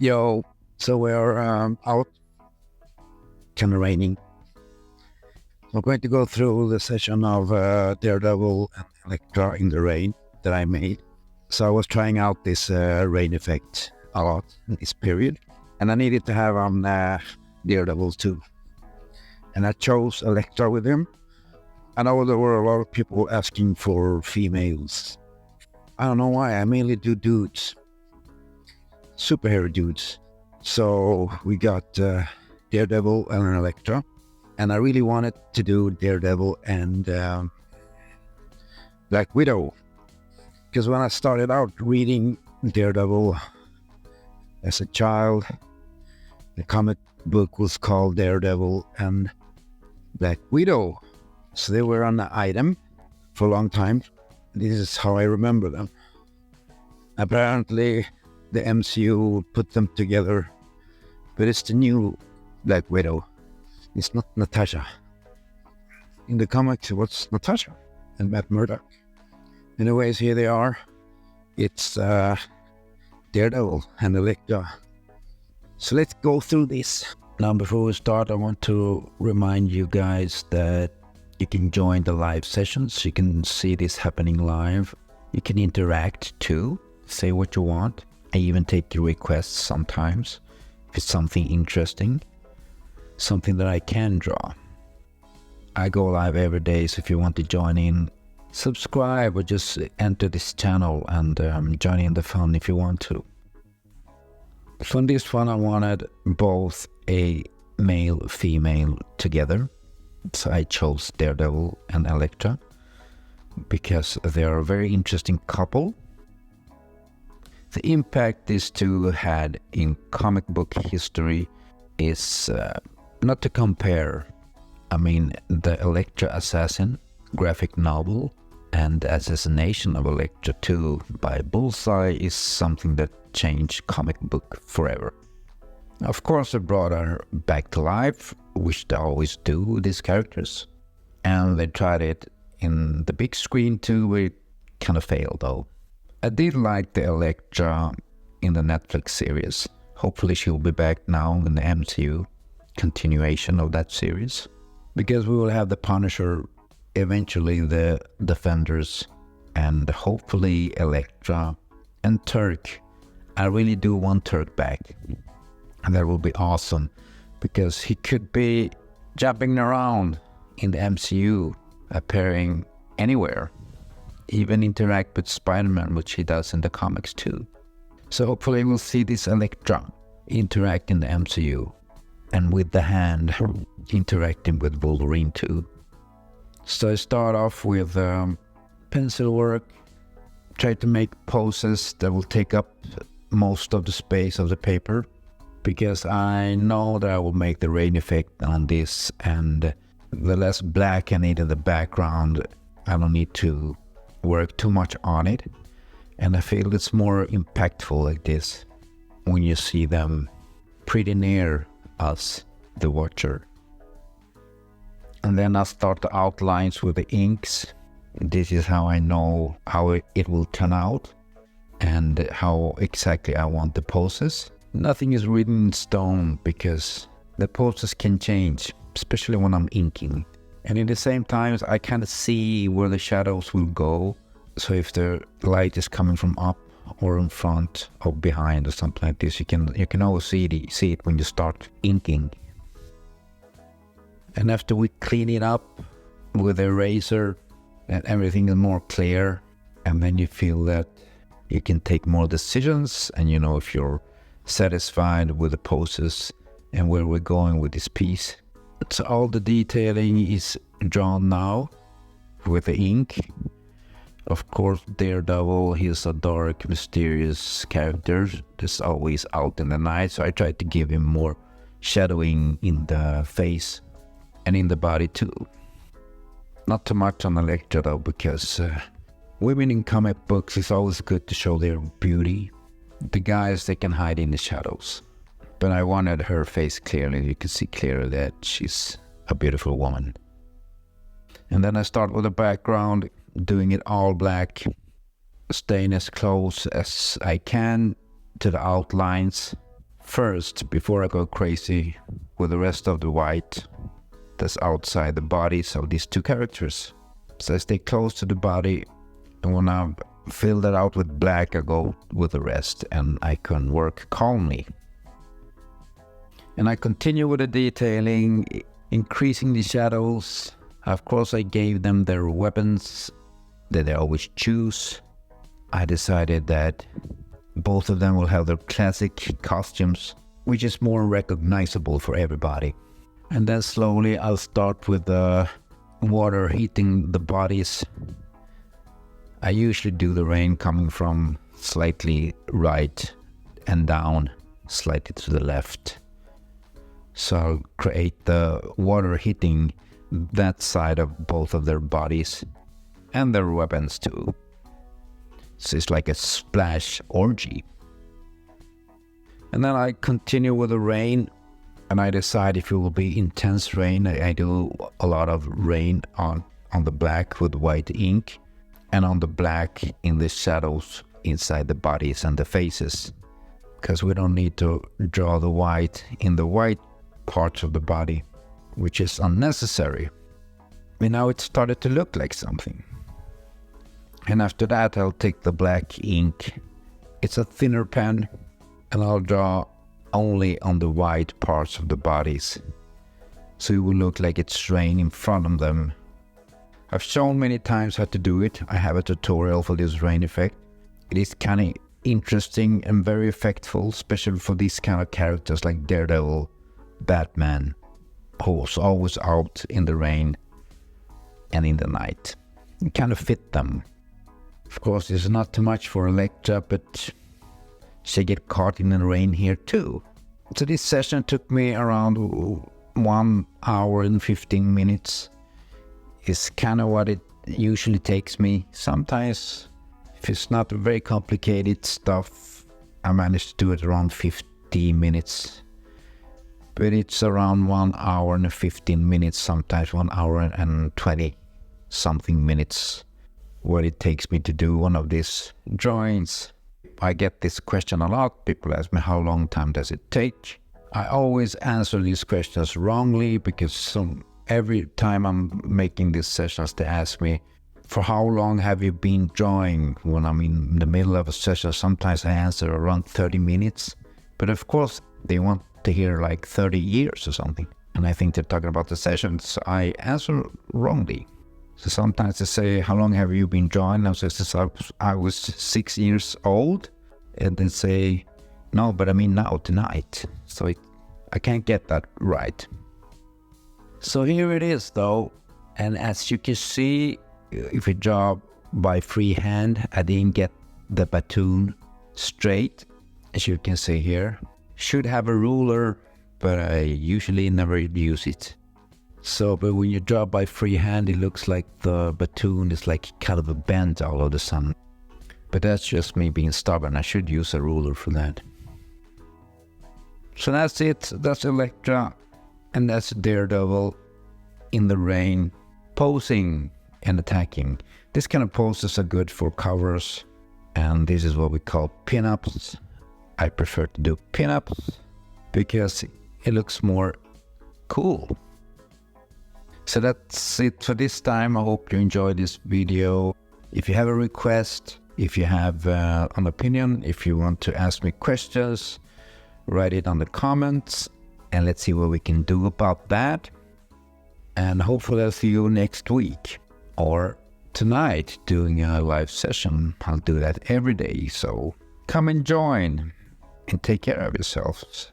Yo, so we're out, kind of raining. So I'm going to go through the session of Daredevil and Elektra in the rain that I made. So I was trying out this rain effect a lot in this period, and I needed to have on Daredevil too. And I chose Elektra with him. I know there were a lot of people asking for females. I don't know why, I mainly do dudes, superhero dudes. So we got Daredevil and Elektra, and I really wanted to do Daredevil and Black Widow, because when I started out reading Daredevil as a child, the comic book was called Daredevil and Black Widow, so they were on the item for a long time. This is how I remember them. Apparently the MCU put them together, but it's the new Black Widow. It's not Natasha. In the comics, it was Natasha and Matt Murdock. Anyways, here they are. It's Daredevil and Elektra. So let's go through this. Now, before we start, I want to remind you guys that you can join the live sessions. You can see this happening live. You can interact too, say what you want. I even take your requests sometimes. If it's something interesting, something that I can draw. I go live every day, so if you want to join in, subscribe or just enter this channel and join in the fun if you want to. So in this one I wanted both a male-female together. So I chose Daredevil and Elektra because they are a very interesting couple. The impact these two had in comic book history is not to compare. I mean, the Elektra Assassin graphic novel and the assassination of Elektra 2 by Bullseye is something that changed comic book forever. Of course, they brought her back to life, which they always do with these characters. And they tried it in the big screen too, where it kind of failed though. I did like the Elektra in the Netflix series. Hopefully she'll be back now in the MCU continuation of that series. Because we will have the Punisher, eventually the Defenders, and hopefully Elektra and Turk. I really do want Turk back. And that will be awesome, because he could be jumping around in the MCU, appearing anywhere. Even interact with Spider-Man, which he does in the comics too. So hopefully we'll see this Elektra interact in the MCU. And with the Hand interacting with Wolverine too. So I start off with pencil work. Try to make poses that will take up most of the space of the paper, because I know that I will make the rain effect on this, and the less black I need in the background, I don't need to work too much on it. And I feel it's more impactful like this when you see them pretty near us, the watcher. And then I start the outlines with the inks. This is how I know how it will turn out and how exactly I want the poses. Nothing is written in stone, because the poses can change, especially when I'm inking. And in the same time, I kind of see where the shadows will go. So if the light is coming from up or in front or behind or something like this, you can always see it when you start inking. And after we clean it up with a eraser, and everything is more clear, and then you feel that you can take more decisions, and you know if you're satisfied with the poses and where we're going with this piece. So all the detailing is drawn now with the ink. Of course, Daredevil, he's a dark, mysterious character that's always out in the night, so I tried to give him more shadowing in the face and in the body too. Not too much on Elektra though, because women in comic books, it's always good to show their beauty. The guys, they can hide in the shadows. But I wanted her face clearly. You can see clearly that she's a beautiful woman. And then I start with the background, doing it all black, staying as close as I can to the outlines. First, before I go crazy with the rest of the white that's outside the bodies of these two characters. So I stay close to the body, and when I've filled it out with black, I go with the rest and I can work calmly. And I continue with the detailing, increasing the shadows. Of course, I gave them their weapons that they always choose. I decided that both of them will have their classic costumes, which is more recognizable for everybody. And then slowly I'll start with the water hitting the bodies. I usually do the rain coming from slightly right and down, slightly to the left. So I'll create the water hitting that side of both of their bodies and their weapons too. So it's like a splash orgy. And then I continue with the rain, and I decide if it will be intense rain. I do a lot of rain on the black with white ink, and on the black in the shadows inside the bodies and the faces, because we don't need to draw the white in the white parts of the body, which is unnecessary. And now it started to look like something. And after that, I'll take the black ink. It's a thinner pen, and I'll draw only on the white parts of the bodies, so it will look like it's rain in front of them. I've shown many times how to do it. I have a tutorial for this rain effect. It is kind of interesting and very effectful, especially for these kind of characters like Daredevil, Batman, who's always out in the rain and in the night. It kind of fit them. Of course, it's not too much for Elektra, but she get caught in the rain here too. So this session took me around 1 hour and 15 minutes. It's kind of what it usually takes me. Sometimes, if it's not very complicated stuff, I manage to do it around 50 minutes. But it's around 1 hour and 15 minutes, sometimes 1 hour and 20 something minutes, what it takes me to do one of these drawings. I get this question a lot. People ask me how long time does it take. I always answer these questions wrongly, because every time I'm making these sessions, they ask me, for how long have you been drawing? When I'm in the middle of a session, sometimes I answer around 30 minutes. But of course, they want to hear like 30 years or something. And I think they're talking about the sessions. I answer wrongly. So sometimes they say, how long have you been drawing? I say, since I was 6 years old. And they say, no, but I mean now, tonight. So I can't get that right. So here it is though. And as you can see, if you draw by freehand, I didn't get the baton straight. As you can see here. Should have a ruler, but I usually never use it. So, but when you draw by freehand, it looks like the baton is like kind of a bent all of a sudden. But that's just me being stubborn. I should use a ruler for that. So that's it. That's Elektra, and that's Daredevil in the rain, posing and attacking. This kind of poses are good for covers, and this is what we call pin-ups. I prefer to do pin-ups because it looks more cool. So that's it for this time. I hope you enjoyed this video. If you have a request, if you have an opinion, if you want to ask me questions, write it on the comments, and let's see what we can do about that. And hopefully I'll see you next week or tonight doing a live session. I'll do that every day, so come and join and take care of yourselves.